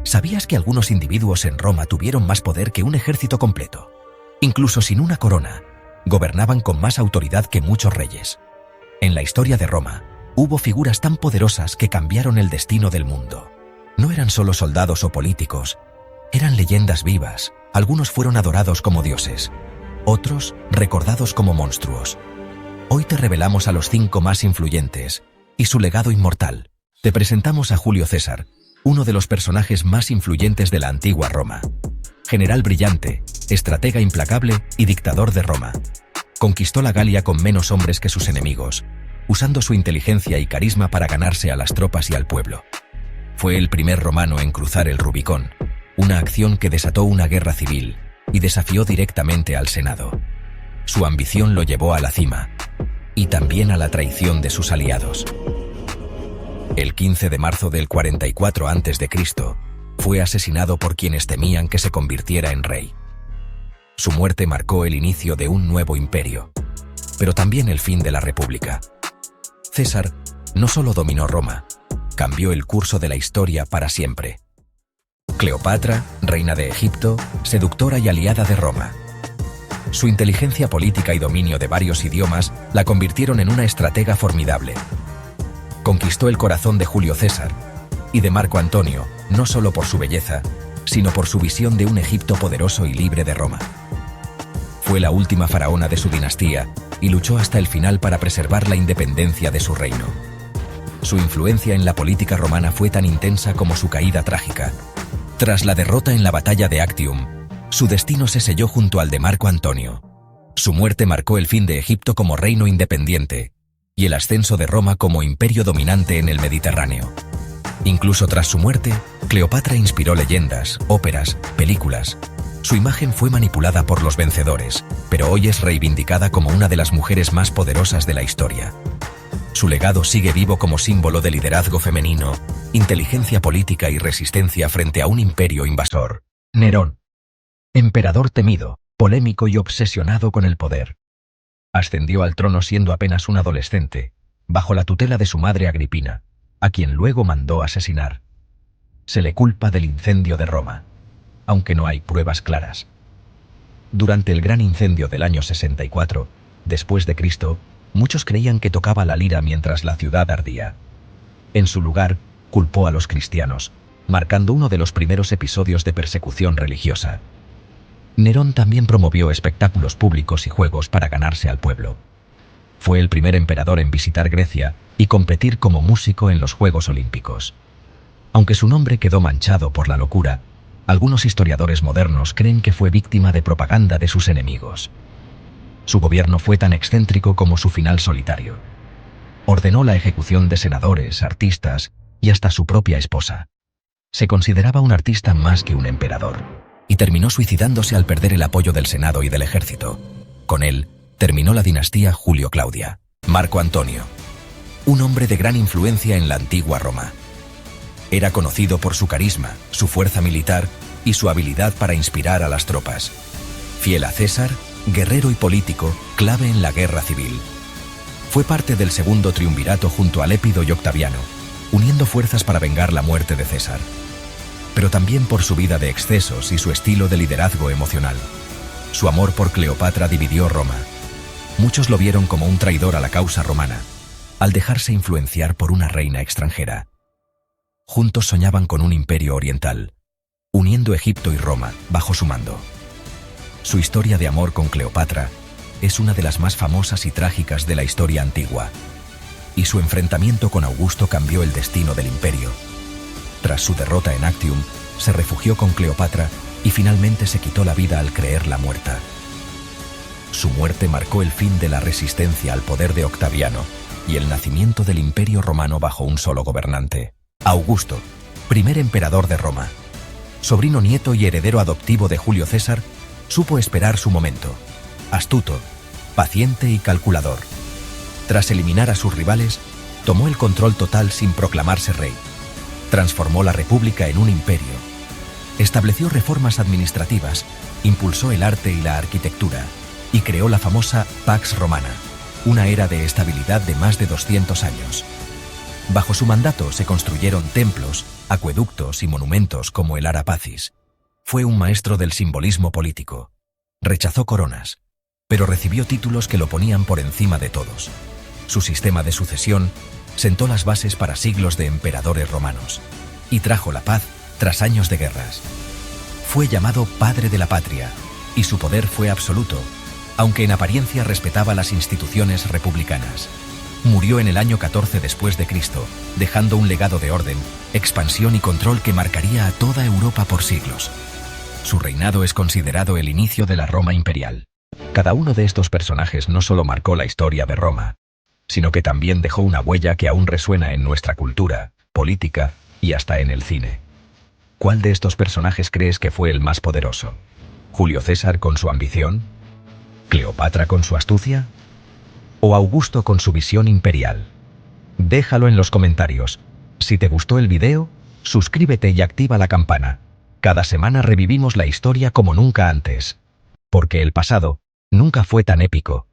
¿Sabías que algunos individuos en Roma tuvieron más poder que un ejército completo? Incluso sin una corona, gobernaban con más autoridad que muchos reyes. En la historia de Roma, hubo figuras tan poderosas que cambiaron el destino del mundo. No eran solo soldados o políticos, eran leyendas vivas. Algunos fueron adorados como dioses, otros recordados como monstruos. Hoy te revelamos a los 5 más influyentes y su legado inmortal. Te presentamos a Julio César, uno de los personajes más influyentes de la antigua Roma. General brillante, estratega implacable y dictador de Roma. Conquistó la Galia con menos hombres que sus enemigos, usando su inteligencia y carisma para ganarse a las tropas y al pueblo. Fue el primer romano en cruzar el Rubicón, una acción que desató una guerra civil y desafió directamente al Senado. Su ambición lo llevó a la cima, y también a la traición de sus aliados. El 15 de marzo del 44 a.C., fue asesinado por quienes temían que se convirtiera en rey. Su muerte marcó el inicio de un nuevo imperio, pero también el fin de la República. César no solo dominó Roma, cambió el curso de la historia para siempre. Cleopatra, reina de Egipto, seductora y aliada de Roma. Su inteligencia política y dominio de varios idiomas la convirtieron en una estratega formidable. Conquistó el corazón de Julio César y de Marco Antonio, no solo por su belleza, sino por su visión de un Egipto poderoso y libre de Roma. Fue la última faraona de su dinastía y luchó hasta el final para preservar la independencia de su reino. Su influencia en la política romana fue tan intensa como su caída trágica. Tras la derrota en la batalla de Actium, su destino se selló junto al de Marco Antonio. Su muerte marcó el fin de Egipto como reino independiente y el ascenso de Roma como imperio dominante en el Mediterráneo. Incluso tras su muerte, Cleopatra inspiró leyendas, óperas, películas. Su imagen fue manipulada por los vencedores, pero hoy es reivindicada como una de las mujeres más poderosas de la historia. Su legado sigue vivo como símbolo de liderazgo femenino, inteligencia política y resistencia frente a un imperio invasor. Nerón. Emperador temido, polémico y obsesionado con el poder. Ascendió al trono siendo apenas un adolescente, bajo la tutela de su madre Agripina, a quien luego mandó asesinar. Se le culpa del incendio de Roma, aunque no hay pruebas claras. Durante el gran incendio del año 64, después de Cristo, muchos creían que tocaba la lira mientras la ciudad ardía. En su lugar, culpó a los cristianos, marcando uno de los primeros episodios de persecución religiosa. Nerón también promovió espectáculos públicos y juegos para ganarse al pueblo. Fue el primer emperador en visitar Grecia y competir como músico en los Juegos Olímpicos. Aunque su nombre quedó manchado por la locura, algunos historiadores modernos creen que fue víctima de propaganda de sus enemigos. Su gobierno fue tan excéntrico como su final solitario. Ordenó la ejecución de senadores, artistas y hasta su propia esposa. Se consideraba un artista más que un emperador, y terminó suicidándose al perder el apoyo del Senado y del ejército. Con él, terminó la dinastía Julio-Claudia. Marco Antonio. Un hombre de gran influencia en la antigua Roma. Era conocido por su carisma, su fuerza militar y su habilidad para inspirar a las tropas. Fiel a César, guerrero y político, clave en la guerra civil. Fue parte del segundo triunvirato junto a Lépido y Octaviano, uniendo fuerzas para vengar la muerte de César. Pero también por su vida de excesos y su estilo de liderazgo emocional. Su amor por Cleopatra dividió Roma. Muchos lo vieron como un traidor a la causa romana, al dejarse influenciar por una reina extranjera. Juntos soñaban con un imperio oriental, uniendo Egipto y Roma bajo su mando. Su historia de amor con Cleopatra es una de las más famosas y trágicas de la historia antigua, y su enfrentamiento con Augusto cambió el destino del imperio. Tras su derrota en Actium, se refugió con Cleopatra y finalmente se quitó la vida al creerla muerta. Su muerte marcó el fin de la resistencia al poder de Octaviano y el nacimiento del Imperio Romano bajo un solo gobernante. Augusto, primer emperador de Roma, sobrino nieto y heredero adoptivo de Julio César, supo esperar su momento. Astuto, paciente y calculador. Tras eliminar a sus rivales, tomó el control total sin proclamarse rey. Transformó la república en un imperio. Estableció reformas administrativas, impulsó el arte y la arquitectura, y creó la famosa Pax Romana, una era de estabilidad de más de 200 años. Bajo su mandato se construyeron templos, acueductos y monumentos como el Ara Pacis. Fue un maestro del simbolismo político. Rechazó coronas, pero recibió títulos que lo ponían por encima de todos. Su sistema de sucesión sentó las bases para siglos de emperadores romanos y trajo la paz tras años de guerras. Fue llamado Padre de la Patria y su poder fue absoluto, aunque en apariencia respetaba las instituciones republicanas. Murió en el año 14 después de Cristo, dejando un legado de orden, expansión y control que marcaría a toda Europa por siglos. Su reinado es considerado el inicio de la Roma imperial. Cada uno de estos personajes no solo marcó la historia de Roma, sino que también dejó una huella que aún resuena en nuestra cultura, política y hasta en el cine. ¿Cuál de estos personajes crees que fue el más poderoso? ¿Julio César con su ambición? ¿Cleopatra con su astucia? ¿O Augusto con su visión imperial? Déjalo en los comentarios. Si te gustó el video, suscríbete y activa la campana. Cada semana revivimos la historia como nunca antes. Porque el pasado nunca fue tan épico